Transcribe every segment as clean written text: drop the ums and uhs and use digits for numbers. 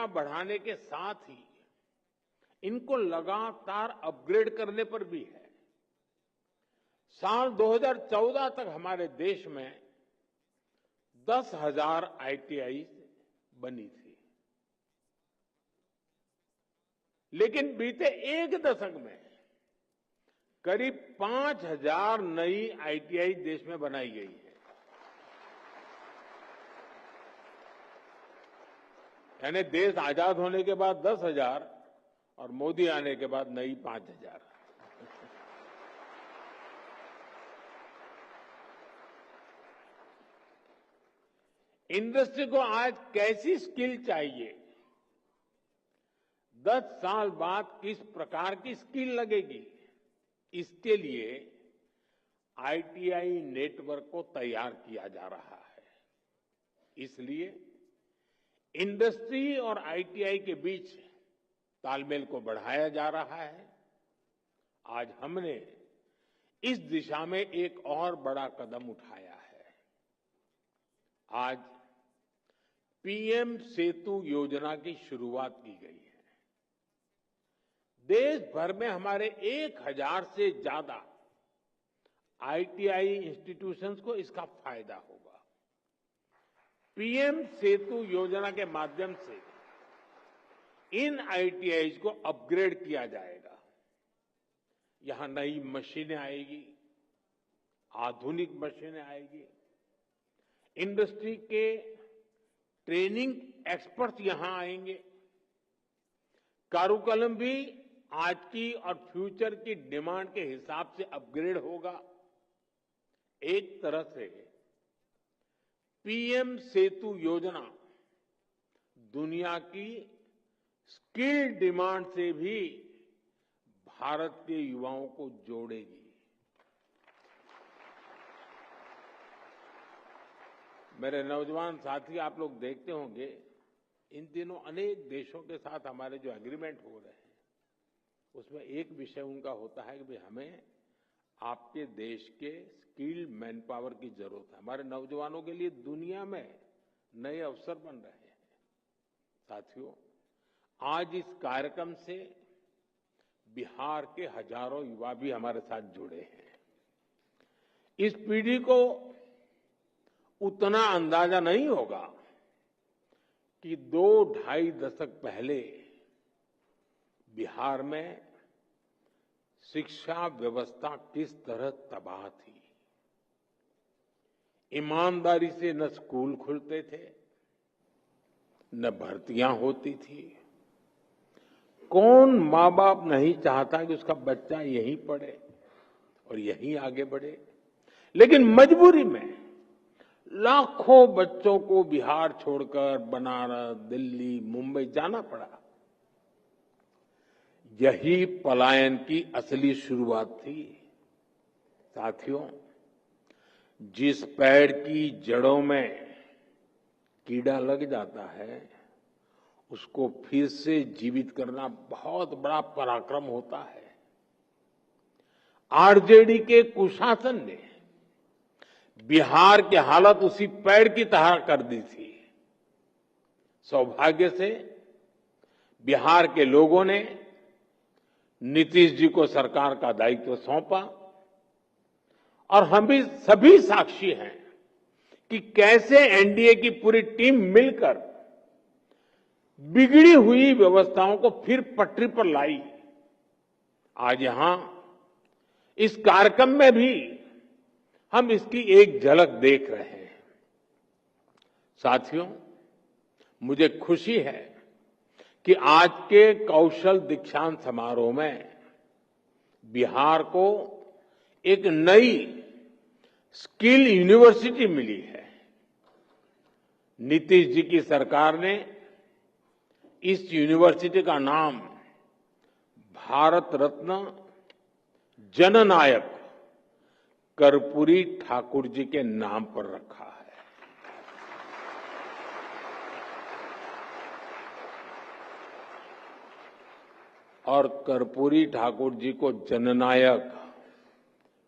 बढ़ाने के साथ ही इनको लगातार अपग्रेड करने पर भी है। साल 2014 तक हमारे देश में 10,000 आईटीआई बनी थी, लेकिन बीते एक दशक में करीब 5,000 नई आईटीआई देश में बनाई गई है। यानी देश आजाद होने के बाद 10,000 और मोदी आने के बाद नई 5,000। इंडस्ट्री को आज कैसी स्किल चाहिए, 10 साल बाद किस प्रकार की स्किल लगेगी, इसके लिए आईटीआई नेटवर्क को तैयार किया जा रहा है। इसलिए इंडस्ट्री और आईटीआई के बीच तालमेल को बढ़ाया जा रहा है। आज हमने इस दिशा में एक और बड़ा कदम उठाया है। आज पीएम सेतु योजना की शुरुआत की गई है। देश भर में हमारे 1,000 से ज्यादा आईटीआई इंस्टीट्यूशंस को इसका फायदा होगा। पीएम सेतु योजना के माध्यम से इन आईटीआई को अपग्रेड किया जाएगा। यहां नई मशीनें आएगी, आधुनिक मशीनें आएगी, इंडस्ट्री के ट्रेनिंग एक्सपर्ट्स यहां आएंगे। कारुकलम भी आज की और फ्यूचर की डिमांड के हिसाब से अपग्रेड होगा। एक तरह से पीएम सेतु योजना दुनिया की स्किल डिमांड से भी भारत के युवाओं को जोड़ेगी। मेरे नौजवान साथी, आप लोग देखते होंगे इन दिनों अनेक देशों के साथ हमारे जो एग्रीमेंट हो रहे हैं, उसमें एक विषय उनका होता है कि भाई हमें आपके देश के स्किल्ड मैन पावर की जरूरत है। हमारे नौजवानों के लिए दुनिया में नए अवसर बन रहे हैं। साथियों, आज इस कार्यक्रम से बिहार के हजारों युवा भी हमारे साथ जुड़े हैं। इस पीढ़ी को उतना अंदाजा नहीं होगा कि 2-2.5 दशक पहले बिहार में शिक्षा व्यवस्था किस तरह तबाह थी। ईमानदारी से न स्कूल खुलते थे, न भर्तियां होती थी। कौन माँ बाप नहीं चाहता कि उसका बच्चा यहीं पढ़े और यहीं आगे बढ़े, लेकिन मजबूरी में लाखों बच्चों को बिहार छोड़कर बनारस, दिल्ली, मुंबई जाना पड़ा। यही पलायन की असली शुरुआत थी। साथियों, जिस पेड़ की जड़ों में कीड़ा लग जाता है, उसको फिर से जीवित करना बहुत बड़ा पराक्रम होता है। आरजेडी के कुशासन ने बिहार की हालत उसी पेड़ की तरह कर दी थी। सौभाग्य से बिहार के लोगों ने नीतीश जी को सरकार का दायित्व सौंपा और हम भी सभी साक्षी हैं कि कैसे एनडीए की पूरी टीम मिलकर बिगड़ी हुई व्यवस्थाओं को फिर पटरी पर लाई। आज यहां इस कार्यक्रम में भी हम इसकी एक झलक देख रहे हैं। साथियों, मुझे खुशी है कि आज के कौशल दीक्षांत समारोह में बिहार को एक नई स्किल यूनिवर्सिटी मिली है। नीतीश जी की सरकार ने इस यूनिवर्सिटी का नाम भारत रत्न जननायक कर्पूरी ठाकुर जी के नाम पर रखा है। और कर्पूरी ठाकुर जी को जननायक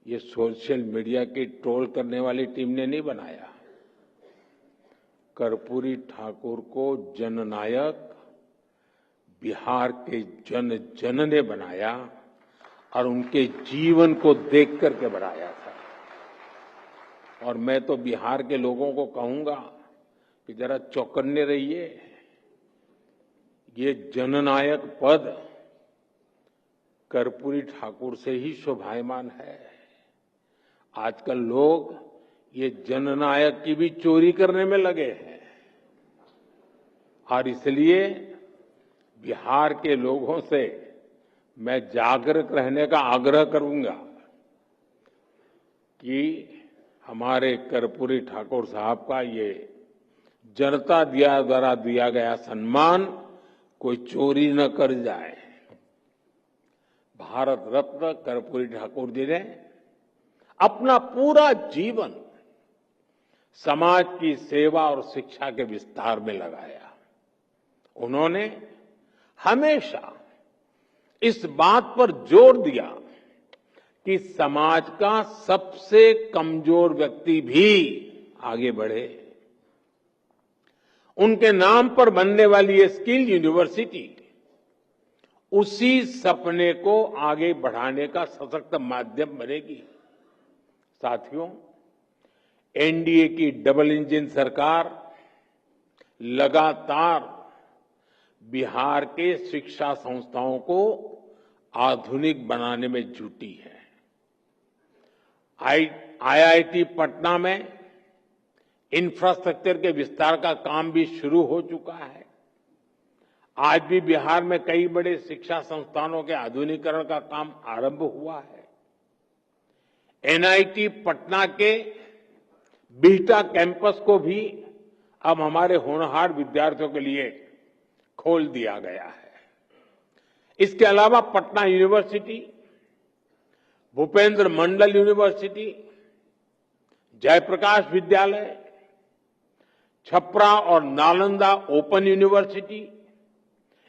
ये सोशल मीडिया की ट्रोल करने वाली टीम ने नहीं बनाया। कर्पूरी ठाकुर को जननायक बिहार के जन जन ने बनाया और उनके जीवन को देख करके बनाया था। और मैं तो बिहार के लोगों को कहूंगा कि जरा चौकन्ने रहिए। ये जननायक पद कर्पूरी ठाकुर से ही शोभायमान है। आजकल लोग ये जननायक की भी चोरी करने में लगे हैं और इसलिए बिहार के लोगों से मैं जागरूक रहने का आग्रह करूंगा कि हमारे कर्पूरी ठाकुर साहब का ये जनता द्वारा दिया गया सम्मान कोई चोरी न कर जाए। भारत रत्न कर्पूरी ठाकुर जी ने अपना पूरा जीवन समाज की सेवा और शिक्षा के विस्तार में लगाया। उन्होंने हमेशा इस बात पर जोर दिया कि समाज का सबसे कमजोर व्यक्ति भी आगे बढ़े। उनके नाम पर बनने वाली ये स्किल यूनिवर्सिटी उसी सपने को आगे बढ़ाने का सशक्त माध्यम बनेगी। साथियों, एनडीए की डबल इंजन सरकार लगातार बिहार के शिक्षा संस्थाओं को आधुनिक बनाने में जुटी है। आईआईटी पटना में इंफ्रास्ट्रक्चर के विस्तार का काम भी शुरू हो चुका है। आज भी बिहार में कई बड़े शिक्षा संस्थानों के आधुनिकीकरण का काम आरंभ हुआ है। एनआईटी पटना के बिहटा कैंपस को भी अब हमारे होनहार विद्यार्थियों के लिए खोल दिया गया है। इसके अलावा पटना यूनिवर्सिटी, भूपेंद्र मंडल यूनिवर्सिटी, जयप्रकाश विद्यालय, छपरा और नालंदा ओपन यूनिवर्सिटी,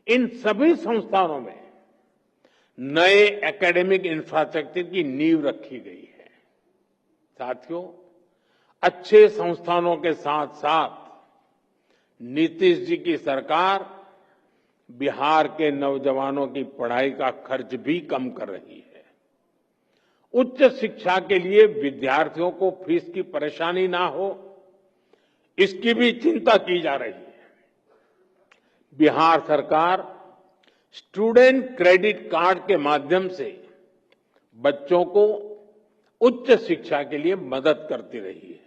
इन सभी संस्थानों में नए एकेडमिक इंफ्रास्ट्रक्चर की नींव रखी गई है। साथियों, अच्छे संस्थानों के साथ साथ नीतीश जी की सरकार बिहार के नौजवानों की पढ़ाई का खर्च भी कम कर रही है। उच्च शिक्षा के लिए विद्यार्थियों को फीस की परेशानी ना हो, इसकी भी चिंता की जा रही है। बिहार सरकार स्टूडेंट क्रेडिट कार्ड के माध्यम से बच्चों को उच्च शिक्षा के लिए मदद करती रही है।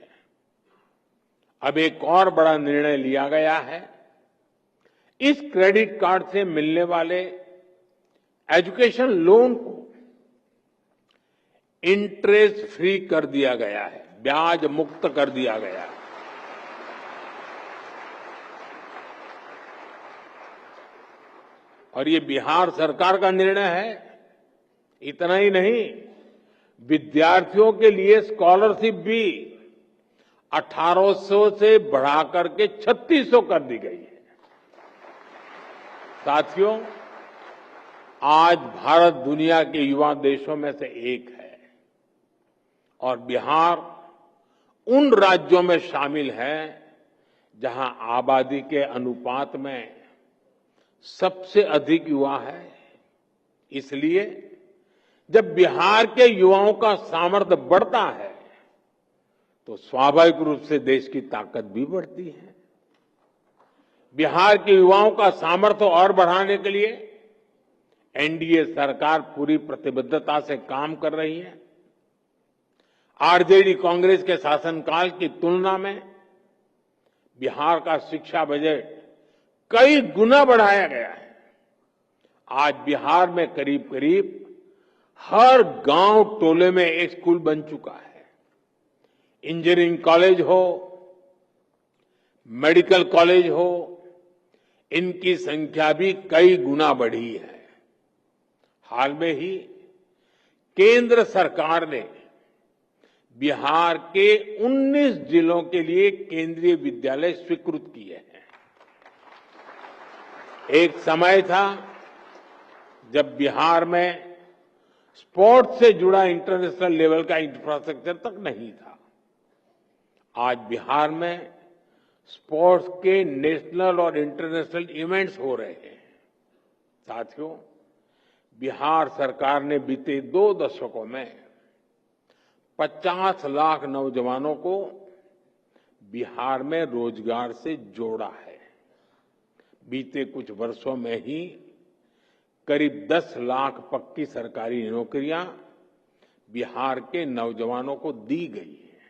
अब एक और बड़ा निर्णय लिया गया है। इस क्रेडिट कार्ड से मिलने वाले एजुकेशन लोन को इंटरेस्ट फ्री कर दिया गया है, ब्याज मुक्त कर दिया गया है। और ये बिहार सरकार का निर्णय है। इतना ही नहीं, विद्यार्थियों के लिए स्कॉलरशिप भी 1800 से बढ़ाकर के 3600 कर दी गई है। साथियों, आज भारत दुनिया के युवा देशों में से एक है और बिहार उन राज्यों में शामिल है जहां आबादी के अनुपात में सबसे अधिक युवा है। इसलिए जब बिहार के युवाओं का सामर्थ्य बढ़ता है तो स्वाभाविक रूप से देश की ताकत भी बढ़ती है। बिहार के युवाओं का सामर्थ्य और बढ़ाने के लिए एनडीए सरकार पूरी प्रतिबद्धता से काम कर रही है। आरजेडी कांग्रेस के शासनकाल की तुलना में बिहार का शिक्षा बजट कई गुना बढ़ाया गया है। आज बिहार में करीब करीब हर गांव टोले में एक स्कूल बन चुका है। इंजीनियरिंग कॉलेज हो, मेडिकल कॉलेज हो, इनकी संख्या भी कई गुना बढ़ी है। हाल में ही केंद्र सरकार ने बिहार के 19 जिलों के लिए केंद्रीय विद्यालय स्वीकृत किए हैं। एक समय था जब बिहार में स्पोर्ट्स से जुड़ा इंटरनेशनल लेवल का इंफ्रास्ट्रक्चर तक नहीं था। आज बिहार में स्पोर्ट्स के नेशनल और इंटरनेशनल इवेंट्स हो रहे हैं। साथियों, बिहार सरकार ने बीते 2 दशकों में 50 लाख नौजवानों को बिहार में रोजगार से जोड़ा है। बीते कुछ वर्षों में ही करीब 10 लाख पक्की सरकारी नौकरियां बिहार के नौजवानों को दी गई है।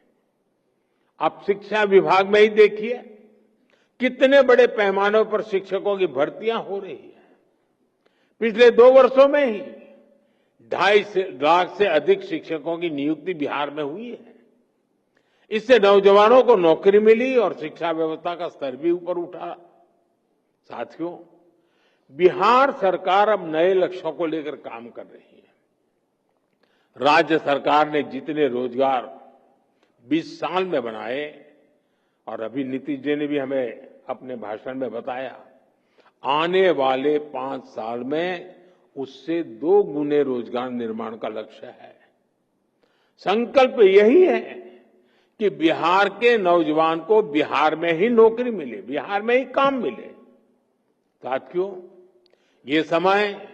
आप शिक्षा विभाग में ही देखिए कितने बड़े पैमाने पर शिक्षकों की भर्तियां हो रही है। पिछले 2 वर्षों में ही 2.5 लाख से अधिक शिक्षकों की नियुक्ति बिहार में हुई है। इससे नौजवानों को नौकरी मिली और शिक्षा व्यवस्था का स्तर भी ऊपर उठा। साथियों, बिहार सरकार अब नए लक्ष्यों को लेकर काम कर रही है। राज्य सरकार ने जितने रोजगार 20 साल में बनाए, और अभी नीतीश जी ने भी हमें अपने भाषण में बताया, आने वाले 5 साल में उससे 2 गुने रोजगार निर्माण का लक्ष्य है। संकल्प यही है कि बिहार के नौजवान को बिहार में ही नौकरी मिले, बिहार में ही काम मिले। साथियों, ये समय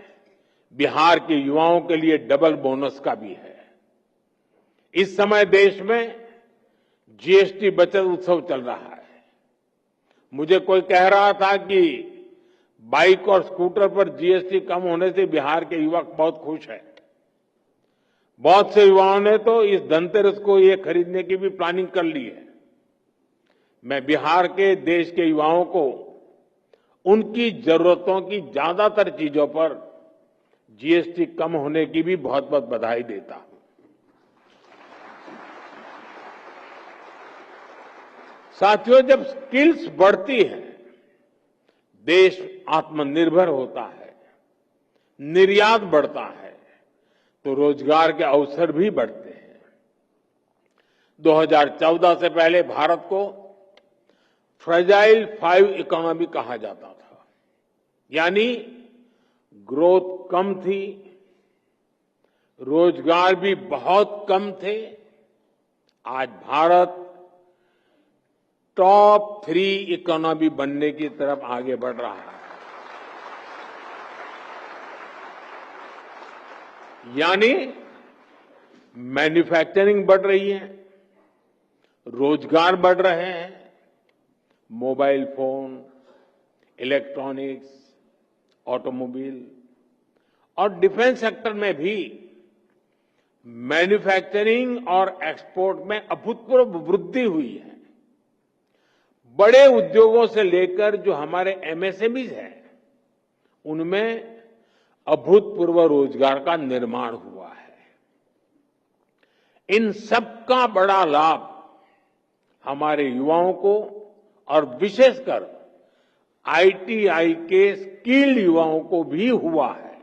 बिहार के युवाओं के लिए डबल बोनस का भी है। इस समय देश में जीएसटी बचत उत्सव चल रहा है। मुझे कोई कह रहा था कि बाइक और स्कूटर पर जीएसटी कम होने से बिहार के युवक बहुत खुश हैं। बहुत से युवाओं ने तो इस धनतेरस को ये खरीदने की भी प्लानिंग कर ली है। मैं बिहार के देश के युवाओं को उनकी जरूरतों की ज्यादातर चीजों पर जीएसटी कम होने की भी बहुत बहुत बधाई देता हूं। साथियों, जब स्किल्स बढ़ती है, देश आत्मनिर्भर होता है, निर्यात बढ़ता है, तो रोजगार के अवसर भी बढ़ते हैं। 2014 से पहले भारत को फ्रेजाइल 5 इकोनॉमी कहा जाता था, यानी ग्रोथ कम थी, रोजगार भी बहुत कम थे। आज भारत टॉप 3 इकोनॉमी बनने की तरफ आगे बढ़ रहा है। यानी मैन्युफैक्चरिंग बढ़ रही है, रोजगार बढ़ रहे हैं, मोबाइल फोन, इलेक्ट्रॉनिक्स, ऑटोमोबाइल और डिफेंस सेक्टर में भी मैन्युफैक्चरिंग और एक्सपोर्ट में अभूतपूर्व वृद्धि हुई है। बड़े उद्योगों से लेकर जो हमारे एमएसएमईज हैं, उनमें अभूतपूर्व रोजगार का निर्माण हुआ है। इन सबका बड़ा लाभ हमारे युवाओं को और विशेषकर आईटीआई के स्किल्ड युवाओं को भी हुआ है।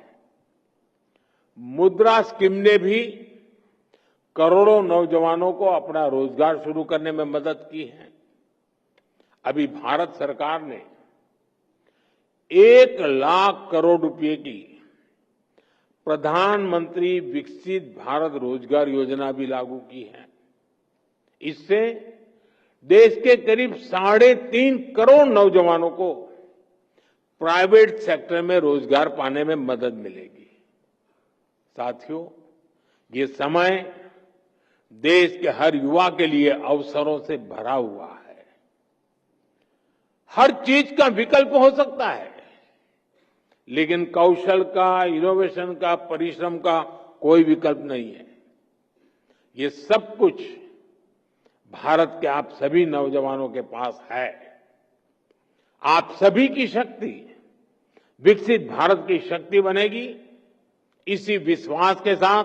मुद्रा स्कीम ने भी करोड़ों नौजवानों को अपना रोजगार शुरू करने में मदद की है। अभी भारत सरकार ने 1 लाख करोड़ रुपए की प्रधानमंत्री विकसित भारत रोजगार योजना भी लागू की है। इससे देश के करीब 3.5 करोड़ नौजवानों को प्राइवेट सेक्टर में रोजगार पाने में मदद मिलेगी। साथियों, ये समय देश के हर युवा के लिए अवसरों से भरा हुआ है। हर चीज का विकल्प हो सकता है, लेकिन कौशल का, इनोवेशन का, परिश्रम का कोई विकल्प नहीं है। ये सब कुछ भारत के आप सभी नौजवानों के पास है। आप सभी की शक्ति विकसित भारत की शक्ति बनेगी। इसी विश्वास के साथ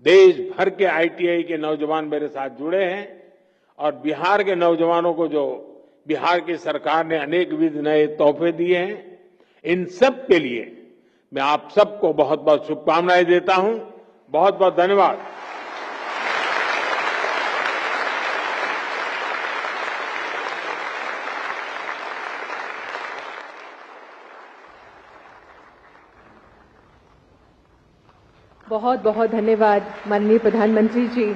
देश भर के आईटीआई के नौजवान मेरे साथ जुड़े हैं, और बिहार के नौजवानों को जो बिहार की सरकार ने अनेकविध नए तोहफे दिए हैं, इन सब के लिए मैं आप सबको बहुत बहुत शुभकामनाएं देता हूं। बहुत बहुत धन्यवाद। बहुत बहुत धन्यवाद माननीय प्रधानमंत्री जी,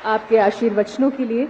आपके आशीर्वचनों के लिए।